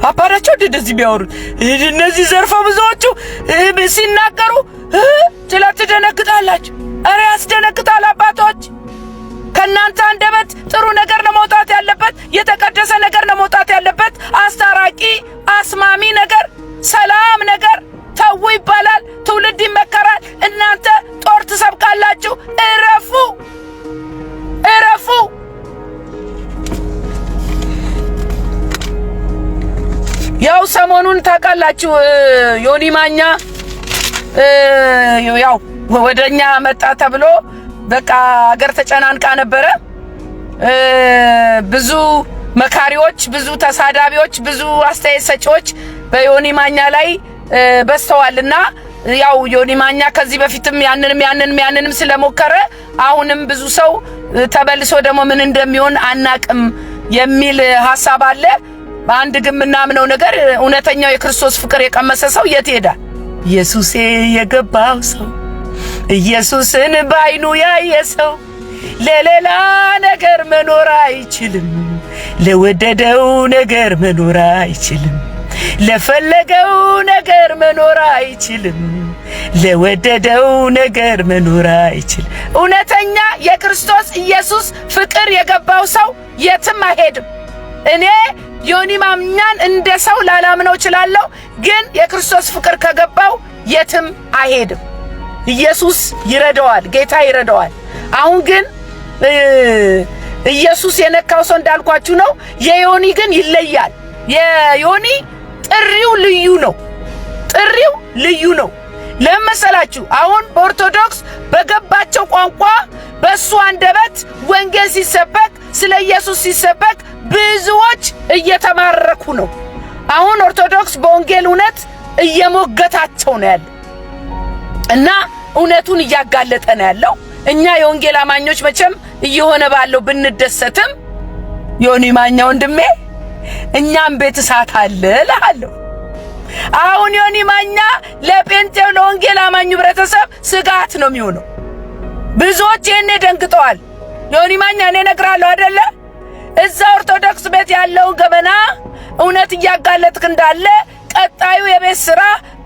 አባራቸው እንደዚህ ቢያወሩት እነዚህ ዘርፈ ብዙዎቹ ሲናገሩ ትደነግጣላችሁ። ኧረ ያስደነግጣል አባቶች። ከናንተ አንደበት ጥሩ ነገር ነው መውጣት ያለበት፣ የተቀደሰ ነገር ነው መውጣት ያለበት፣ አስታራቂ አስማሚ ነገር፣ ሰላም ነገር ተው ይባላል። ትውልድ ይመከራል። እናንተ ጦር ትሰብካላችሁ። እረፉ። ያው ሰሞኑን ታውቃላችሁ ዮኒ ማኛ ያው ወደኛ መጣ ተብሎ በቃ አገር ተጨናንቃ ነበረ። ብዙ መካሪዎች፣ ብዙ ተሳዳቢዎች፣ ብዙ አስተያየት ሰጪዎች በዮኒ ማኛ ላይ በስተዋልና ያው ዮኒ ማኛ ከዚህ በፊትም ያንንም ስለሞከረ አሁንም ብዙ ሰው ተበልሶ ደግሞ ምን እንደሚሆን አናቅም የሚል ሐሳብ አለ። በአንድ ግን ምናምነው ነገር እውነተኛው የክርስቶስ ፍቅር የቀመሰ ሰው የት ሄዳል? ኢየሱሴ የገባው ሰው፣ ኢየሱስን ባይኑ ያየ ሰው ለሌላ ነገር መኖር አይችልም። ለወደደው ነገር መኖር አይችልም። ለፈለገው ነገር መኖር አይችልም። ለወደደው ነገር መኖር አይችልም። እውነተኛ የክርስቶስ ኢየሱስ ፍቅር የገባው ሰው የትም አይሄድም። እኔ ዮኒ ማኛን እንደ ሰው ላላምነው እችላለሁ፣ ግን የክርስቶስ ፍቅር ከገባው የትም አይሄድም። ኢየሱስ ይረዳዋል፣ ጌታ ይረዳዋል። አሁን ግን ኢየሱስ የነካው ሰው እንዳልኳችሁ ነው። የዮኒ ግን ይለያል። የዮኒ ጥሪው ልዩ ነው። ለምሳላችሁ አሁን በኦርቶዶክስ በገባቸው ቋንቋ በሱ አንደበት ወንጌል ሲሰበክ፣ ስለ ኢየሱስ ሲሰበክ ብዙዎች እየተማረኩ ነው። አሁን ኦርቶዶክስ በወንጌል እውነት እየሞገታቸው ነው ያለው እና እውነቱን እያጋለጠ ነው ያለው። እኛ የወንጌል አማኞች መቼም እየሆነ ባለው ብንደሰትም ዮኒ ማኛ ወንድሜ እኛም ቤት እሳት አለ እልሃለሁ። አሁን ዮኒ ማኛ ለጴንጤው ለወንጌል አማኙ ህብረተሰብ ስጋት ነው የሚሆነው። ብዙዎች ይሄን ደንግጠዋል። ዮኒ ማኛ እኔ እነግራለሁ አይደለ እዛ ኦርቶዶክስ ቤት ያለው ገበና እውነት እያጋለጥክ እንዳለ ቀጣዩ የቤት ስራ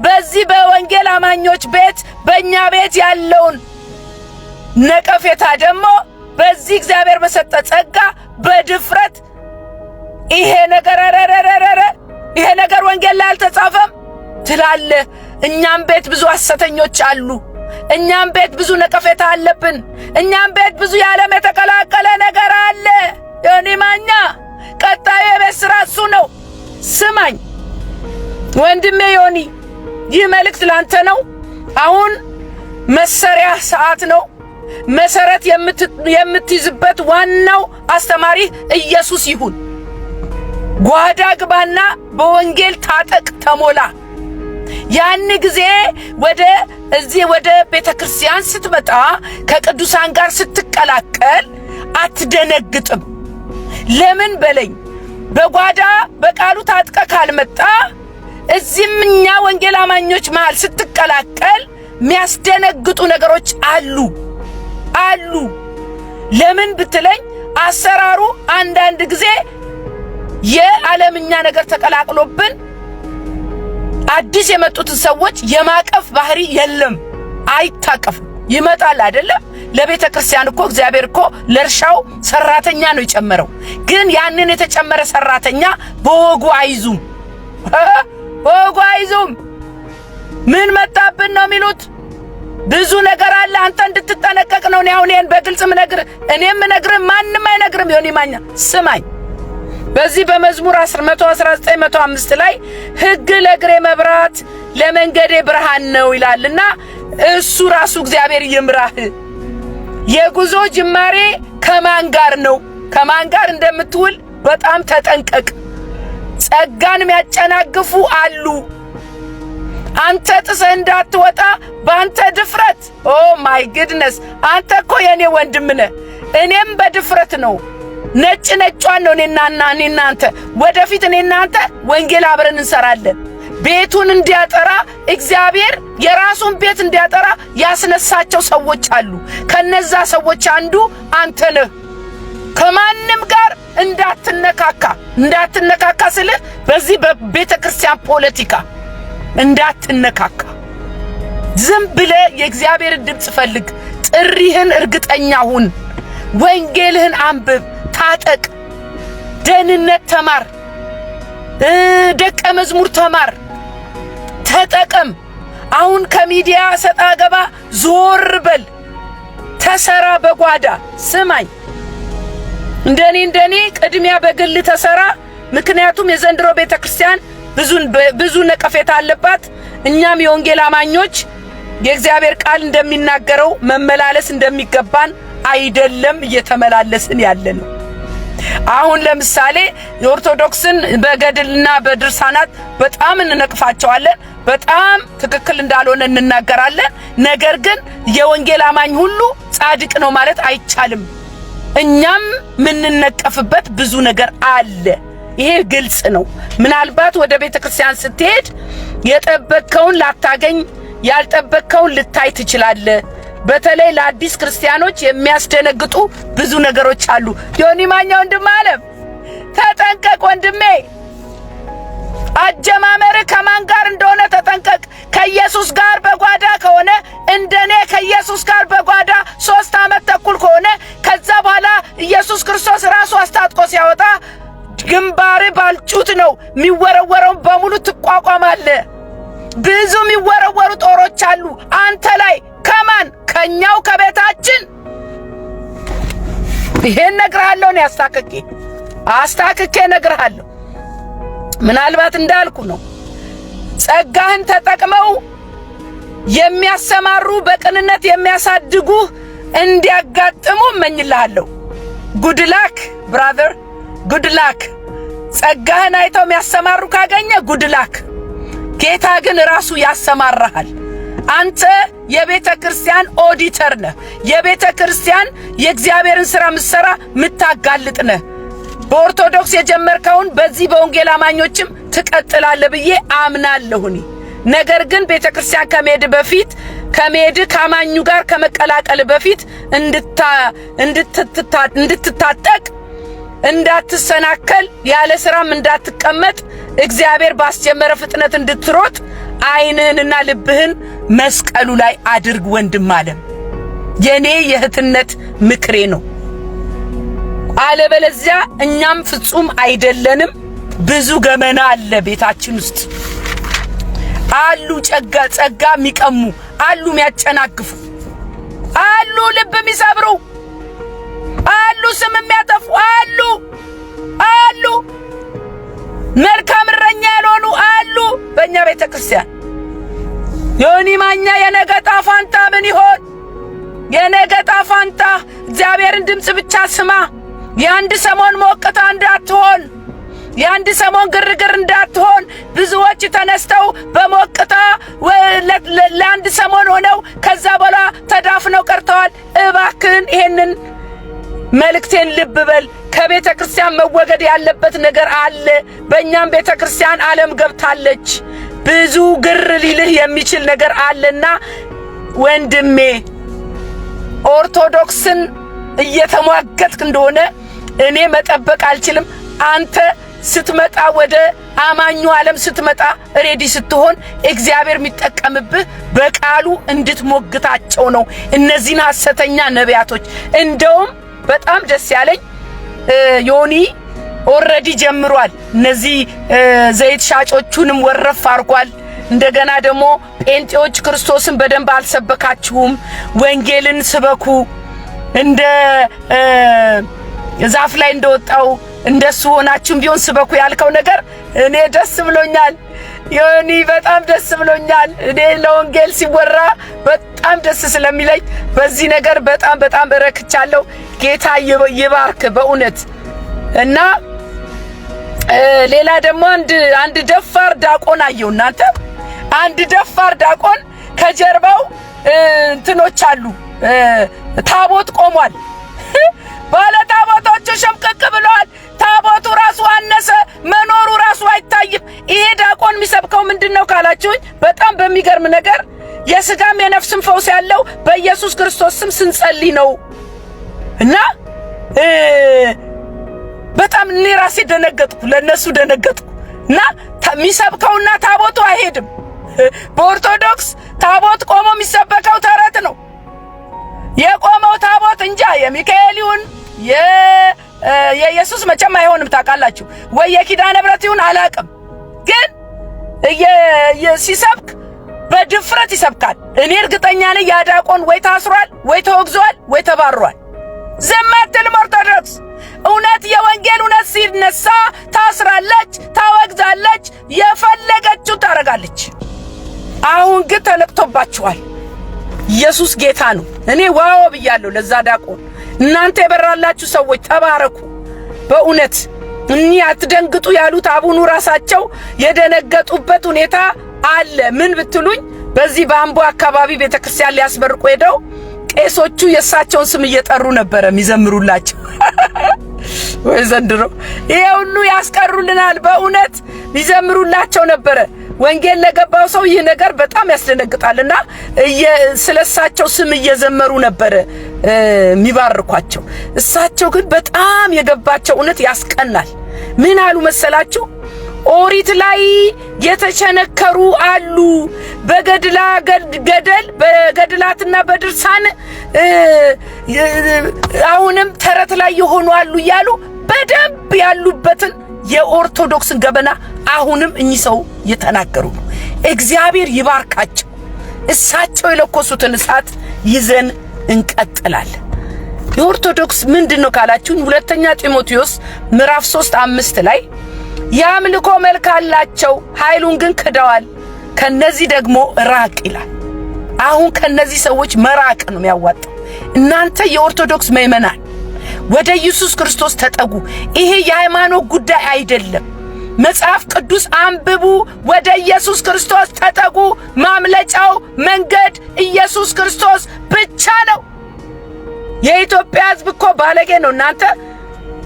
በዚህ በወንጌል አማኞች ቤት በእኛ ቤት ያለውን ነቀፌታ ደግሞ በዚህ እግዚአብሔር በሰጠ ጸጋ በድፍረት ይሄ ነገር ወንጌል ላይ አልተጻፈም ትላለህ። እኛም ቤት ብዙ ሐሰተኞች አሉ። እኛም ቤት ብዙ ነቀፌታ አለብን። እኛም ቤት ብዙ የዓለም የተቀላቀለ ነገር አለ። ዮኒ ማኛ ቀጣዩ የቤት ስራ እሱ ነው። ስማኝ ወንድሜ ዮኒ፣ ይህ መልእክት ላንተ ነው። አሁን መሰሪያ ሰዓት ነው። መሰረት የምትይዝበት ዋናው አስተማሪ ኢየሱስ ይሁን። ጓዳ ግባና በወንጌል ታጠቅ፣ ተሞላ። ያን ጊዜ ወደ ቤተክርስቲያን ስትመጣ ከቅዱሳን ጋር ስትቀላቀል አትደነግጥም። ለምን በለኝ፣ በጓዳ በቃሉ ታጥቀ ካልመጣ እዚህም እኛ ወንጌል አማኞች መሃል ስትቀላቀል የሚያስደነግጡ ነገሮች አሉ። ለምን ብትለኝ አሰራሩ አንዳንድ ጊዜ የዓለምኛ ነገር ተቀላቅሎብን አዲስ የመጡትን ሰዎች የማቀፍ ባህሪ የለም። አይታቀፍም። ይመጣል አይደለም። ለቤተ ክርስቲያን እኮ እግዚአብሔር እኮ ለእርሻው ሰራተኛ ነው የጨመረው። ግን ያንን የተጨመረ ሰራተኛ በወጉ አይዙም። ምን መጣብን ነው የሚሉት? ብዙ ነገር አለ። አንተ እንድትጠነቀቅ ነው። አሁን ይሄን በግልጽ እኔም እነግርህ፣ ማንም አይነግርም። ዮኒ ማኛ ስማኝ። በዚህ በመዝሙር 119:105 ላይ ሕግ ለእግሬ መብራት ለመንገዴ ብርሃን ነው ይላልና እሱ ራሱ እግዚአብሔር ይምራህ። የጉዞ ጅማሬ ከማን ጋር ነው? ከማን ጋር እንደምትውል በጣም ተጠንቀቅ። ጸጋን የሚያጨናግፉ አሉ። አንተ ጥሰህ እንዳትወጣ ባንተ ድፍረት። ኦ ማይ ጉድነስ! አንተ እኮ የኔ ወንድም ነህ። እኔም በድፍረት ነው ነጯን ነው እኔና አንተ ወደፊት እኔና አንተ ወንጌል አብረን እንሰራለን። ቤቱን እንዲያጠራ እግዚአብሔር የራሱን ቤት እንዲያጠራ ያስነሳቸው ሰዎች አሉ። ከነዛ ሰዎች አንዱ አንተ ነህ። ከማንም ጋር እንዳትነካካ ስልህ በዚህ በቤተ ክርስቲያን ፖለቲካ እንዳትነካካ። ዝም ብለህ የእግዚአብሔርን ድምፅ ፈልግ። ጥሪህን እርግጠኛ ሁን። ወንጌልህን አንብብ፣ ታጠቅ፣ ደህንነት ተማር፣ ደቀ መዝሙር ተማር፣ ተጠቀም። አሁን ከሚዲያ ሰጣ ገባ ዞር በል፣ ተሰራ በጓዳ። ስማኝ፣ እንደኔ ቅድሚያ በግል ተሰራ። ምክንያቱም የዘንድሮ ቤተክርስቲያን ብዙ ነቀፌታ አለባት። እኛም የወንጌል አማኞች የእግዚአብሔር ቃል እንደሚናገረው መመላለስ እንደሚገባን አይደለም እየተመላለስን ያለነው። አሁን ለምሳሌ የኦርቶዶክስን በገድልና በድርሳናት በጣም እንነቅፋቸዋለን። በጣም ትክክል እንዳልሆነ እንናገራለን። ነገር ግን የወንጌል አማኝ ሁሉ ጻድቅ ነው ማለት አይቻልም። እኛም ምንነቀፍበት ብዙ ነገር አለ። ይሄ ግልጽ ነው። ምናልባት ወደ ቤተክርስቲያን ስትሄድ የጠበቅከውን ላታገኝ፣ ያልጠበቅከውን ልታይ ትችላለህ። በተለይ ለአዲስ ክርስቲያኖች የሚያስደነግጡ ብዙ ነገሮች አሉ። ዮኒ ማኛ ወንድም አለም ተጠንቀቅ ወንድሜ። አጀማመር ከማን ጋር እንደሆነ ተጠንቀቅ። ከኢየሱስ ጋር በጓዳ ከሆነ እንደኔ ከኢየሱስ ጋር በጓዳ 3 ዓመት ተኩል ከሆነ ከዛ በኋላ ኢየሱስ ክርስቶስ ራሱ አስታጥቆ ሲያወጣ ግንባር ባልጩት ነው የሚወረወረው በሙሉ ትቋቋማለህ። ብዙ የሚወረወሩ ጦሮች አሉ አንተ ላይ። ከማን? ከኛው ከቤታችን። ይሄን ነግርሃለሁ። ነው አስታክኬ ነግርሃለሁ። ምናልባት እንዳልኩ ነው ጸጋህን ተጠቅመው የሚያሰማሩ በቅንነት የሚያሳድጉ እንዲያጋጥሙ እመኝልሃለሁ። ጉድ ላክ ብራዘር፣ ጉድ ላክ። ጸጋህን አይተው የሚያሰማሩ ካገኘ ጉድ ላክ። ጌታ ግን ራሱ ያሰማራሃል። አንተ የቤተ ክርስቲያን ኦዲተር ነህ። የቤተ ክርስቲያን የእግዚአብሔርን ሥራ ምሰራ ምታጋልጥ ነህ። በኦርቶዶክስ የጀመርከውን በዚህ በወንጌል አማኞችም ትቀጥላለህ ብዬ አምናለሁ። ነገር ግን ቤተ ክርስቲያን ከመሄድ ከአማኙ ጋር ከመቀላቀል በፊት እንድትታጠቅ፣ እንዳትሰናከል፣ ያለ ሥራም እንዳትቀመጥ፣ እግዚአብሔር ባስጀመረ ፍጥነት እንድትሮጥ ዓይንህንና ልብህን መስቀሉ ላይ አድርግ ወንድም አለም። የኔ የእህትነት ምክሬ ነው። አለበለዚያ እኛም ፍጹም አይደለንም። ብዙ ገመና አለ ቤታችን ውስጥ አሉ። ጸጋ የሚቀሙ አሉ፣ የሚያጨናግፉ አሉ፣ ልብ የሚሰብሩ አሉ፣ ስም የሚያጠፉ አሉ፣ መልካም እረኛ ያልሆኑ አሉ በእኛ ቤተክርስቲያን። ዮኒ ማኛ የነገ ዕጣ ፈንታ ምን ይሆን? የነገ ዕጣ ፈንታ እግዚአብሔርን ድምፅ ብቻ ስማ። የአንድ ሰሞን ሞቅታ እንዳትሆን፣ የአንድ ሰሞን ግርግር እንዳትሆን። ብዙዎች ተነስተው በሞቅታ ለአንድ ሰሞን ሆነው ከዛ በኋላ ተዳፍነው ቀርተዋል። እባክን ይሄንን መልእክቴን ልብ በል። ከቤተ ክርስቲያን መወገድ ያለበት ነገር አለ። በእኛም ቤተ ክርስቲያን ዓለም ገብታለች። ብዙ ግር ሊልህ የሚችል ነገር አለና ወንድሜ ኦርቶዶክስን እየተሟገትክ እንደሆነ እኔ መጠበቅ አልችልም። አንተ ስትመጣ ወደ አማኙ ዓለም ስትመጣ ሬዲ ስትሆን እግዚአብሔር የሚጠቀምብህ በቃሉ እንድትሞግታቸው ነው እነዚህን ሐሰተኛ ነቢያቶች። እንደውም በጣም ደስ ያለኝ ዮኒ ኦሬዲ ጀምሯል። እነዚህ ዘይት ሻጮቹንም ወረፍ አርጓል። እንደገና ደግሞ ጴንጤዎች ክርስቶስን በደንብ አልሰበካችሁም፣ ወንጌልን ስበኩ፣ እንደ ዛፍ ላይ እንደወጣው እንደሱ ሆናችሁም ቢሆን ስበኩ ያልከው ነገር እኔ ደስ ብሎኛል። ዮኒ በጣም ደስ ብሎኛል። እኔ ለወንጌል ሲወራ በጣም ደስ ስለሚለኝ በዚህ ነገር በጣም እረክቻለሁ። ጌታ ይባርክ በእውነት። እና ሌላ ደግሞ አንድ ደፋር ዳቆን አየው። እናንተ አንድ ደፋር ዳቆን ከጀርባው እንትኖች አሉ፣ ታቦት ቆሟል። ባለ ታቦቶቹ ሸምቀቅ ብለዋል። ታቦቱ ራሱ አነሰ፣ መኖሩ ራሱ አይታይም። ይሄ ዳቆን የሚሰብከው ምንድነው ካላችሁኝ በጣም በሚገርም ነገር የሥጋም የነፍስም ፈውስ ያለው በኢየሱስ ክርስቶስ ስም ስንጸልይ ነው። እና በጣም እኔ ራሴ ደነገጥኩ፣ ለነሱ ደነገጥኩ። እና የሚሰብከውና ታቦቱ አይሄድም። በኦርቶዶክስ ታቦት ቆሞ የሚሰበከው ተረት ነው። የቆመው ታቦት እንጃ የሚካኤል ይሁን የኢየሱስ መቼም አይሆንም ታውቃላችሁ፣ ወይ የኪዳነ ምሕረት ይሁን አላውቅም። ግን ሲሰብክ በድፍረት ይሰብካል። እኔ እርግጠኛ ነኝ ያ ዲያቆን ወይ ታስሯል፣ ወይ ተወግዟል፣ ወይ ተባሯል። ዝም አትልም ኦርቶዶክስ። እውነት የወንጌል እውነት ሲነሳ ታስራለች፣ ታወግዛለች፣ የፈለገችው ታረጋለች። አሁን ግን ተነቅቶባችኋል። ኢየሱስ ጌታ ነው። እኔ ዋው ብያለሁ ለዛ ዲያቆን። እናንተ የበራላችሁ ሰዎች ተባረኩ በእውነት። እኚህ አትደንግጡ ያሉት አቡኑ ራሳቸው የደነገጡበት ሁኔታ አለ። ምን ብትሉኝ በዚህ በአምቦ አካባቢ ቤተክርስቲያን ሊያስበርቁ ሄደው ቄሶቹ የእሳቸውን ስም እየጠሩ ነበረ የሚዘምሩላቸው። ወይ ዘንድሮ ይሄ ሁሉ ያስቀሩልናል። በእውነት ሊዘምሩላቸው ነበረ። ወንጌል ለገባው ሰው ይህ ነገር በጣም ያስደነግጣልና ስለሳቸው ስም እየዘመሩ ነበረ የሚባርኳቸው። እሳቸው ግን በጣም የገባቸው እውነት ያስቀናል። ምን አሉ መሰላችሁ? ኦሪት ላይ የተቸነከሩ አሉ፣ በገድላትና በድርሳን አሁንም ተረት ላይ የሆኑ አሉ እያሉ በደንብ ያሉበትን የኦርቶዶክስን ገበና አሁንም እኚህ ሰው የተናገሩ ነው። እግዚአብሔር ይባርካቸው። እሳቸው የለኮሱትን እሳት ይዘን እንቀጥላለን። የኦርቶዶክስ ምንድነው ካላችሁኝ ሁለተኛ ጢሞቴዎስ ምዕራፍ 3:5 ላይ ያምልኮ መልክ አላቸው፣ ኃይሉን ግን ክደዋል፣ ከነዚህ ደግሞ ራቅ ይላል። አሁን ከነዚህ ሰዎች መራቅ ነው የሚያዋጣው። እናንተ የኦርቶዶክስ ምእመናን ወደ ኢየሱስ ክርስቶስ ተጠጉ። ይሄ የሃይማኖት ጉዳይ አይደለም። መጽሐፍ ቅዱስ አንብቡ፣ ወደ ኢየሱስ ክርስቶስ ተጠጉ። ማምለጫው መንገድ ኢየሱስ ክርስቶስ ብቻ ነው። የኢትዮጵያ ሕዝብ እኮ ባለጌ ነው። እናንተ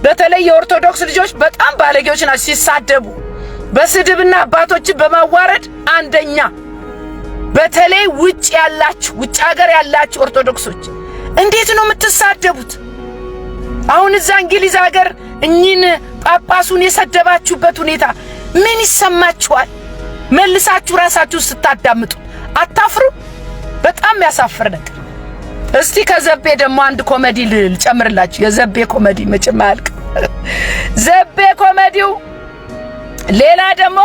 በተለይ የኦርቶዶክስ ልጆች በጣም ባለጌዎች ናቸው። ሲሳደቡ በስድብና አባቶችን በማዋረድ አንደኛ። በተለይ ውጭ ሀገር ያላችሁ ኦርቶዶክሶች እንዴት ነው የምትሳደቡት? አሁን እዛ እንግሊዝ ሀገር እኚህን ጳጳሱን የሰደባችሁበት ሁኔታ ምን ይሰማችኋል? መልሳችሁ ራሳችሁ ስታዳምጡ አታፍሩ? በጣም ያሳፍር ነገር። እስቲ ከዘቤ ደግሞ አንድ ኮሜዲ ልጨምርላችሁ። የዘቤ ኮሜዲ መቼም አያልቅ። ዘቤ ኮሜዲው ሌላ ደግሞ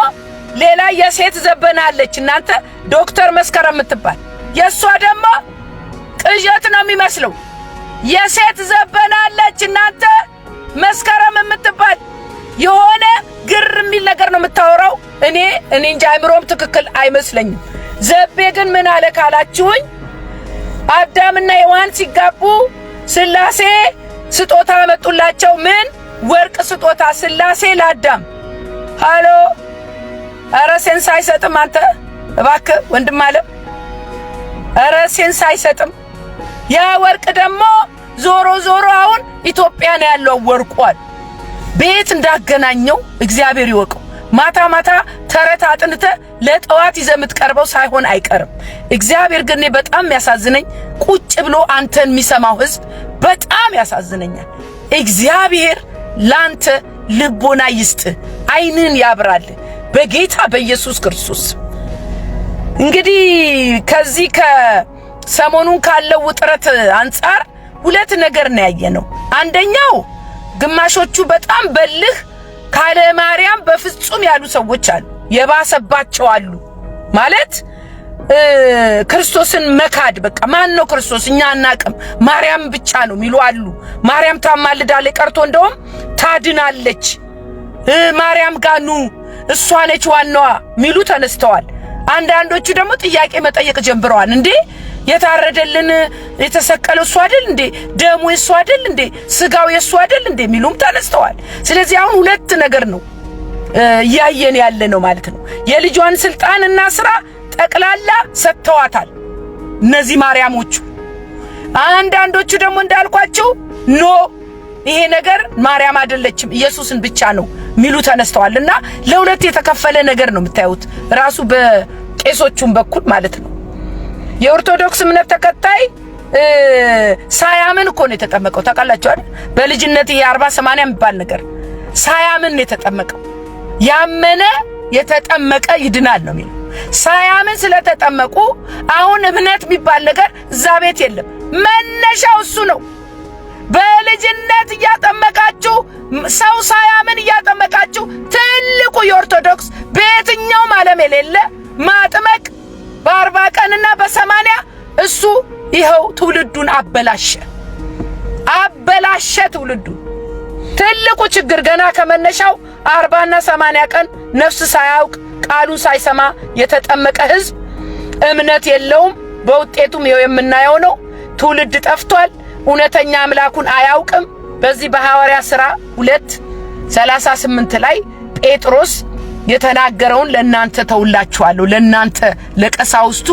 ሌላ የሴት ዘበናለች እናንተ ዶክተር መስከረም የምትባል የሷ ደግሞ ቅዠት ነው የሚመስለው። የሴት ዘበናለች እናንተ መስከረም የምትባል የሆነ ግር የሚል ነገር ነው የምታወራው። እኔ እንጃ አይምሮም ትክክል አይመስለኝም። ዘቤ ግን ምን አለ ካላችሁኝ አዳምና ሔዋን ሲጋቡ ስላሴ ስጦታ መጡላቸው። ምን ወርቅ ስጦታ ስላሴ ለአዳም። ሃሎ አረ ሴንስ አይሰጥም አንተ እባክህ ወንድም አለ። አረ ሴንስ አይሰጥም። ያ ወርቅ ደግሞ ዞሮ ዞሮ አሁን ኢትዮጵያ ነው ያለው ወርቋል። ቤት እንዳገናኘው እግዚአብሔር ይወቀው። ማታ ማታ ተረት አጥንተ ለጠዋት ይዘህ የምትቀርበው ሳይሆን አይቀርም። እግዚአብሔር ግን በጣም ያሳዝነኝ ቁጭ ብሎ አንተን የሚሰማው ህዝብ በጣም ያሳዝነኛል። እግዚአብሔር ላንተ ልቦና ይስጥ፣ አይንን ያብራል በጌታ በኢየሱስ ክርስቶስ። እንግዲህ ከዚህ ከሰሞኑን ካለው ውጥረት አንፃር ሁለት ነገር ነው ያየነው። አንደኛው ግማሾቹ በጣም በልህ ካለ ማርያም በፍጹም ያሉ ሰዎች አሉ፣ የባሰባቸው አሉ። ማለት ክርስቶስን መካድ በቃ ማን ነው ክርስቶስ እኛ አናቅም ማርያም ብቻ ነው ሚሉ አሉ። ማርያም ታማልዳለች ቀርቶ እንደውም ታድናለች፣ ማርያም ጋኑ እሷ ነች ዋናዋ ሚሉ ተነስተዋል። አንዳንዶቹ ደግሞ ጥያቄ መጠየቅ ጀምረዋል። እንዴ የታረደልን የተሰቀለው እሱ አይደል እንዴ? ደሙ እሱ አይደል እንዴ? ስጋው የሱ አይደል እንዴ? ሚሉም ተነስተዋል። ስለዚህ አሁን ሁለት ነገር ነው ያየን ያለ ነው ማለት ነው። የልጇን ስልጣንና ስራ ጠቅላላ ሰጥተዋታል እነዚህ ማርያሞቹ። አንዳንዶቹ ደግሞ እንዳልኳቸው ኖ ይሄ ነገር ማርያም አይደለችም ኢየሱስን ብቻ ነው ሚሉ ተነስተዋልና ለሁለት የተከፈለ ነገር ነው የምታዩት ራሱ በቄሶቹም በኩል ማለት ነው። የኦርቶዶክስ እምነት ተከታይ ሳያምን እኮ ነው የተጠመቀው ታውቃላችሁ አይደል? በልጅነት ይሄ 40-80 የሚባል ነገር ሳያምን የተጠመቀው። ያመነ የተጠመቀ ይድናል ነው የሚለው። ሳያምን ስለተጠመቁ አሁን እምነት የሚባል ነገር እዛ ቤት የለም። መነሻው እሱ ነው። በልጅነት እያጠመቃችሁ ሰው ሳያምን እያጠመቃችሁ ትልቁ የኦርቶዶክስ በየትኛውም ዓለም የሌለ ማጥመቅ በ40 ቀንና በ80 እሱ ይኸው ትውልዱን አበላሸ ትውልዱን። ትልቁ ችግር ገና ከመነሻው 40 እና 80 ቀን ነፍስ ሳያውቅ ቃሉን ሳይሰማ የተጠመቀ ህዝብ እምነት የለውም። በውጤቱም ይኸው የምናየው ነው። ትውልድ ጠፍቷል። እውነተኛ አምላኩን አያውቅም። በዚህ በሐዋርያ ሥራ 2:38 ላይ ጴጥሮስ የተናገረውን ለእናንተ ተውላችኋለሁ፣ ለእናንተ ለቀሳውስቱ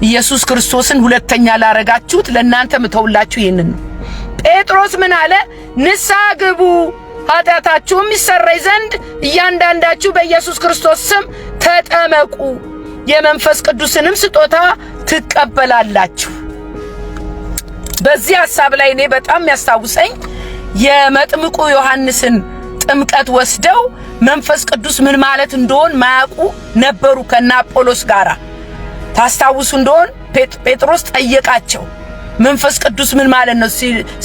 ኢየሱስ ክርስቶስን ሁለተኛ ላረጋችሁት ለእናንተ ምተውላችሁ ይሄንን ነው። ጴጥሮስ ምን አለ? ንስሐ ግቡ ኃጢአታችሁም ይሰረይ ዘንድ እያንዳንዳችሁ በኢየሱስ ክርስቶስ ስም ተጠመቁ፣ የመንፈስ ቅዱስንም ስጦታ ትቀበላላችሁ። በዚህ ሐሳብ ላይ እኔ በጣም ያስታውሰኝ የመጥምቁ ዮሐንስን ጥምቀት ወስደው መንፈስ ቅዱስ ምን ማለት እንደሆነ ማያውቁ ነበሩ ከና አጶሎስ ጋራ። ታስታውሱ እንደሆነ ጴጥሮስ ጠየቃቸው መንፈስ ቅዱስ ምን ማለት ነው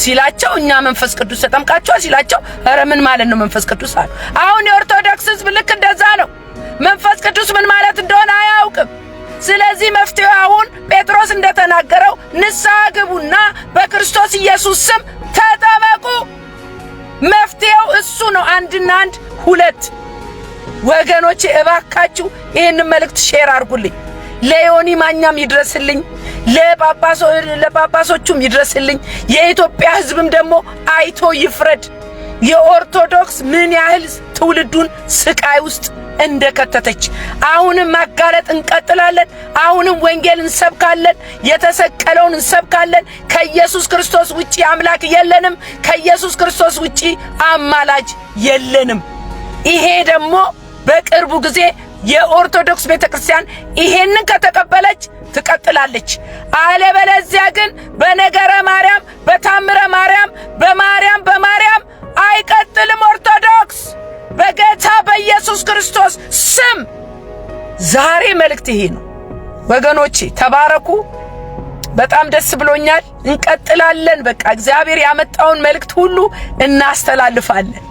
ሲላቸው፣ እኛ መንፈስ ቅዱስ ተጠምቃችኋል ሲላቸው፣ ኧረ ምን ማለት ነው መንፈስ ቅዱስ አሉ። አሁን የኦርቶዶክስ ህዝብ ልክ እንደዛ ነው። መንፈስ ቅዱስ ምን ማለት እንደሆነ አያውቅም። ስለዚህ መፍትሄው አሁን ጴጥሮስ እንደተናገረው ንስሐ ግቡና በክርስቶስ ኢየሱስ ስም ተጠመቁ። መፍትሄው እሱ ነው። አንድና አንድ ሁለት። ወገኖቼ እባካችሁ ይሄንን መልእክት ሼር አድርጉልኝ። ለዮኒ ማኛም ይድረስልኝ፣ ለጳጳሶቹም ይድረስልኝ። የኢትዮጵያ ህዝብም ደግሞ አይቶ ይፍረድ። የኦርቶዶክስ ምን ያህል ትውልዱን ስቃይ ውስጥ እንደከተተች አሁንም ማጋለጥ እንቀጥላለን። አሁንም ወንጌል እንሰብካለን፣ የተሰቀለውን እንሰብካለን። ከኢየሱስ ክርስቶስ ውጪ አምላክ የለንም። ከኢየሱስ ክርስቶስ ውጪ አማላጅ የለንም። ይሄ ደግሞ በቅርቡ ጊዜ የኦርቶዶክስ ቤተክርስቲያን ይሄንን ከተቀበለች ትቀጥላለች። አለበለዚያ ግን በነገረ ማርያም፣ በታምረ ማርያም፣ በማርያም አይቀጥልም ኦርቶዶክስ። በጌታ በኢየሱስ ክርስቶስ ስም ዛሬ መልእክት ይሄ ነው። ወገኖቼ ተባረኩ። በጣም ደስ ብሎኛል። እንቀጥላለን። በቃ እግዚአብሔር ያመጣውን መልእክት ሁሉ እናስተላልፋለን።